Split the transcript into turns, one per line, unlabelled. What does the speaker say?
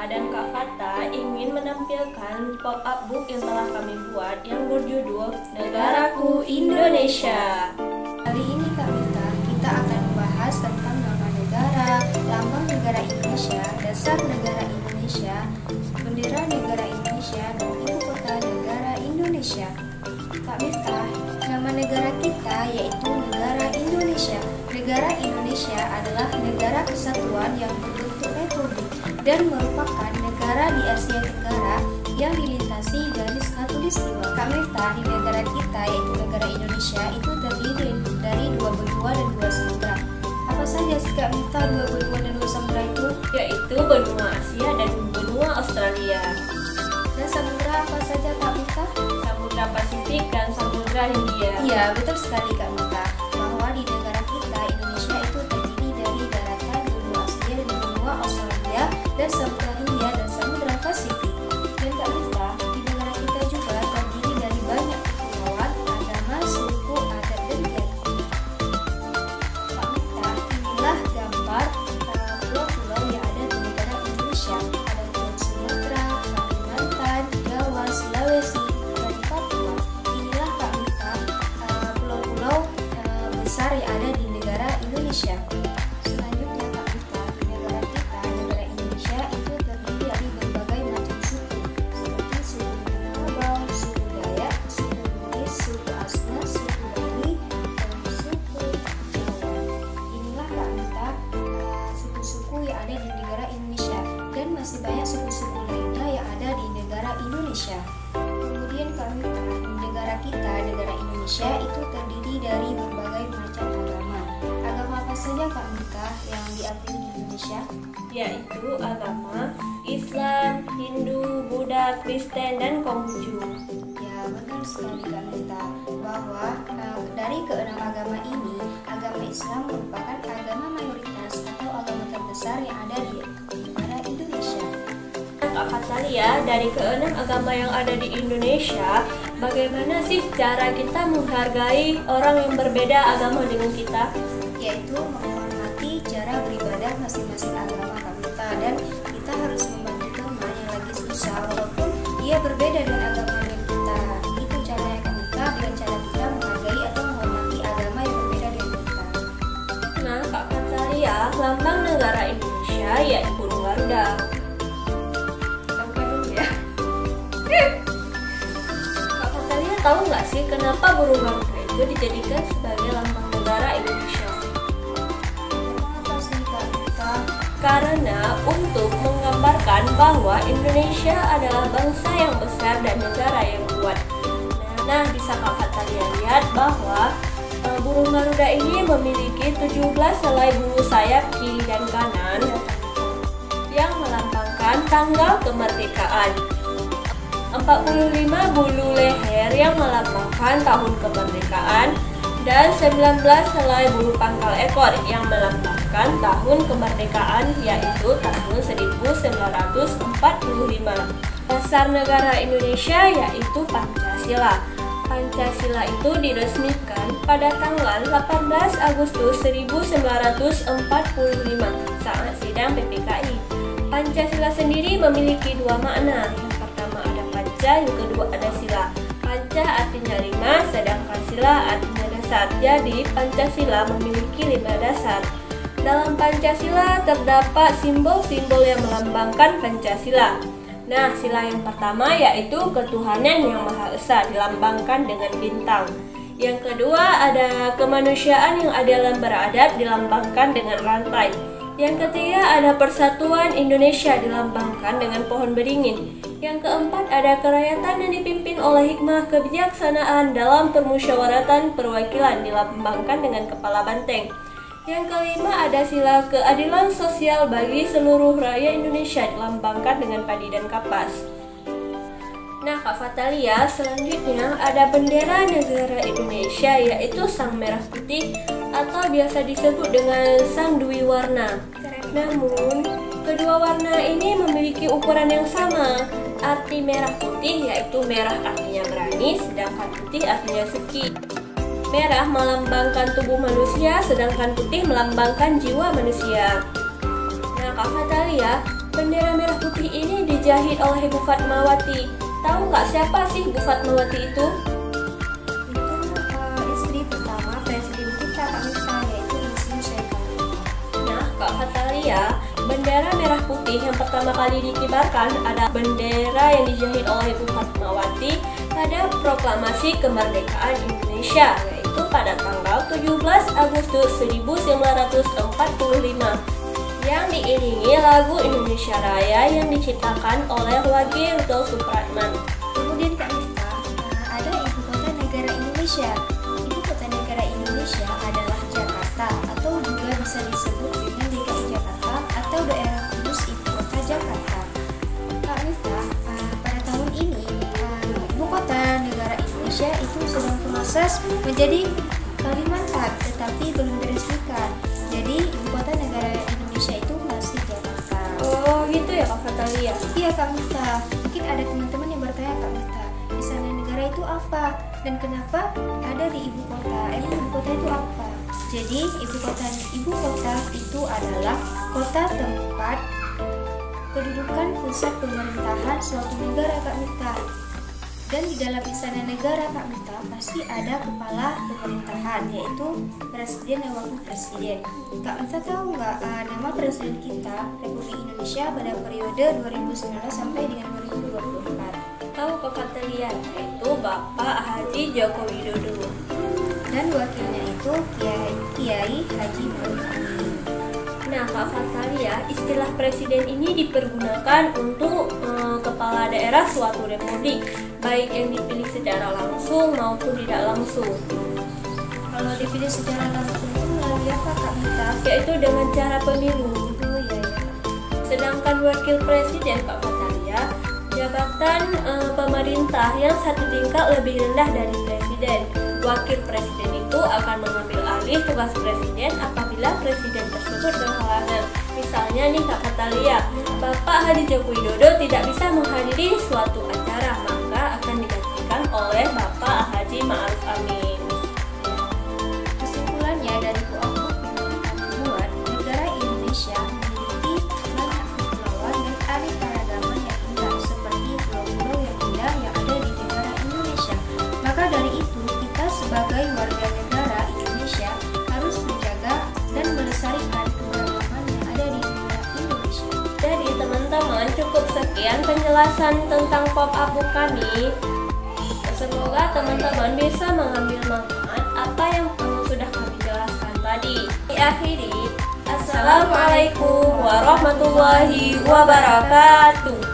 Rizka dan Kak Fata ingin menampilkan pop-up book yang telah kami buat yang berjudul Negaraku Indonesia.
Kali ini Kak Mita, kita akan membahas tentang nama negara, lambang negara Indonesia, dasar negara Indonesia, bendera negara Indonesia, dan ibu kota negara Indonesia. Kak Mita, nama negara kita yaitu negara Indonesia. Negara Indonesia adalah negara kesatuan yang berbentuk republik dan merupakan negara di Asia Tenggara yang dilintasi garis khatulistiwa. Kak Mita, di negara kita yaitu negara Indonesia itu terdiri dari dua benua dan dua samudra. Apa saja sih Kak Mita dua benua dan dua samudra itu?
Yaitu benua Asia dan benua Australia.
Dan samudra apa saja Kak Mita?
Samudra Pasifik dan Samudra Hindia.
Iya, betul sekali Kak Mita, bahwa di negara kita Indonesia itu terdiri dari daratan benua Asia dan benua Australia dan Samudra Hindia dan Samudra Pasifik. Dan Kak Mita, di negara kita juga terdiri dari banyak kepulauan, agama, suku, adat, dan dialek. Kak Mita, inilah gambar pulau-pulau yang ada di negara Indonesia. Ada Pulau Sumatera, Kalimantan, Jawa, Sulawesi, dan Papua. Inilah Kak Mita, pulau-pulau besar yang ada di negara Indonesia. Selanjutnya Kak Mita, di negara kita, negara Indonesia itu terdiri dari berbagai macam suku, seperti suku Minangkabau, suku Dayak, suku Bugis, suku Asna, suku Bali, dan suku Jawa. Inilah Kak Mita, suku-suku yang ada di negara Indonesia, dan masih banyak suku-suku lainnya yang ada di negara Indonesia. Kemudian Kak Mita, di negara kita, negara Indonesia itu terdiri dari berbagai macam agama. Agama apa saja Kak Mita yang diakui di Indonesia?
Yaitu agama Islam, Hindu, Buddha, Kristen, dan Konghucu.
Ya, benar sekali Kak Mita, bahwa dari keenam agama ini, agama Islam merupakan agama mayoritas atau agama terbesar yang ada di negara Indonesia.
Kak Fatalia, dari keenam agama yang ada di Indonesia, bagaimana sih cara kita menghargai orang yang berbeda agama dengan kita?
Yaitu menghormati cara beribadah masing-masing agama Kak Mita, dan kita harus membantu teman yang lagi susah walaupun dia berbeda dengan agama dengan kita. Itu caranya Kak Mita, dengan cara kita menghargai atau menghormati agama yang berbeda dengan kita.
Nah, Kak Fatalia, lambang negara Indonesia yaitu burung Garuda.
Kita buka dulu ya.
Kak Fatalia tahu nggak sih kenapa burung Garuda itu dijadikan sebagai lambang negara Indonesia?
Kenapa sih Kak Mita?
Karena untuk menggambarkan bahwa Indonesia adalah bangsa yang besar dan negara yang kuat. Nah, bisa Kak Fatalia lihat bahwa burung Garuda ini memiliki 17 helai bulu sayap kiri dan kanan yang melambangkan tanggal kemerdekaan, 45 bulu leher yang melambangkan tahun kemerdekaan, dan 19 helai bulu pangkal ekor yang melambangkan tahun kemerdekaan, yaitu tahun 1945. Dasar negara Indonesia yaitu Pancasila. Pancasila itu diresmikan pada tanggal 18 Agustus 1945 saat sidang PPKI. Pancasila sendiri memiliki dua makna. Yang pertama ada panca, yang kedua ada sila. Panca artinya 5, sedangkan sila artinya dasar. Jadi Pancasila memiliki 5 dasar. Dalam Pancasila terdapat simbol-simbol yang melambangkan Pancasila. Nah, sila yang pertama yaitu ketuhanan yang Maha Esa dilambangkan dengan bintang. Yang kedua ada kemanusiaan yang adil dan beradab dilambangkan dengan rantai. Yang ketiga ada persatuan Indonesia dilambangkan dengan pohon beringin. Yang keempat ada kerakyatan yang dipimpin oleh hikmah kebijaksanaan dalam permusyawaratan perwakilan dilambangkan dengan kepala banteng. Yang kelima ada sila keadilan sosial bagi seluruh rakyat Indonesia dilambangkan dengan padi dan kapas. Nah Kak Fatalia, selanjutnya ada bendera negara Indonesia yaitu sang merah putih atau biasa disebut dengan sang dwi warna. Namun, kedua warna ini memiliki ukuran yang sama. Arti merah putih yaitu merah artinya berani, sedangkan putih artinya suci. Merah melambangkan tubuh manusia, sedangkan putih melambangkan jiwa manusia. Nah Kak Fatalia, bendera merah putih putih ini dijahit oleh Ibu Fatmawati. Tahu nggak siapa sih Ibu Fatmawati itu?
Itu istri pertama presiden kita Kak Miftah, yaitu Insinyur Soekarno.
Nah, Kak Fatalia, bendera merah putih yang pertama kali dikibarkan ada bendera yang dijahit oleh Ibu Fatmawati pada proklamasi kemerdekaan Indonesia, yaitu pada tanggal 17 Agustus 1945 yang diiringi lagu Indonesia Raya yang diciptakan oleh Wage Rudolf Supratman.
Kemudian Kak Miftah, ada ibu kota negara Indonesia. Ibu kota negara Indonesia adalah Jakarta, atau juga bisa disebut dengan DKI Jakarta atau daerah khusus ibu kota Jakarta. Kak Miftah, pada tahun ini ibu kota negara Indonesia itu sedang proses menjadi Kalimantan, tetapi belum diresmikan. Jadi ibu kota negara Indonesia itu masih Jakarta.
Oh gitu ya Kak Fatalia?
Iya Kak Miftah, mungkin ada teman-teman yang bertanya Kak Miftah, istana negara itu apa? Dan kenapa ada di ibu kota? Emang ibu kota itu apa? Jadi ibu kota itu adalah kota tempat kedudukan pusat pemerintahan suatu negara Kak Miftah. Dan di dalam istana negara Kak Miftah pasti ada kepala pemerintahan, yaitu presiden dan wakil presiden. Kak Miftah tahu nggak nama presiden kita Republik Indonesia pada periode 2019 sampai dengan 2024?
Tahu Kak Fatalia, yaitu Bapak Haji Joko Widodo.
Dan wakilnya itu Kiai Haji Ma'ruf Amin.
Nah Kak Fatalia, istilah presiden ini dipergunakan untuk kepala daerah suatu republik, baik yang dipilih secara langsung maupun tidak langsung.
Kalau dipilih secara langsung itu melalui apa Kak Miftah?
Yaitu dengan cara pemilu.
Oh iya ya.
Sedangkan wakil presiden Kak Fatalia, jabatan pemerintah yang satu tingkat lebih rendah dari presiden. Wakil presiden itu akan mengambil alih tugas presiden apabila presiden tersebut berhalangan. Misalnya nih Kak Fatalia, Bapak Haji Joko Widodo tidak bisa menghadiri suatu acara, maka akan digantikan oleh Bapak Haji Ma'ruf Amin.
Kesimpulannya dari kelompok yang membuat negara Indonesia memiliki banyak kepulauan dan keanekaragaman yang indah, seperti pulau-pulau yang indah yang ada di negara Indonesia. Maka dari itu kita sebagai warga negara Indonesia harus menjaga dan melestarikan keberagaman yang ada di negara Indonesia.
Jadi teman-teman, cukup sekian penjelasan tentang pop-up book kami. Semoga teman-teman bisa mengambil manfaat apa yang sudah kami jelaskan tadi. Diakhiri, Assalamualaikum warahmatullahi wabarakatuh.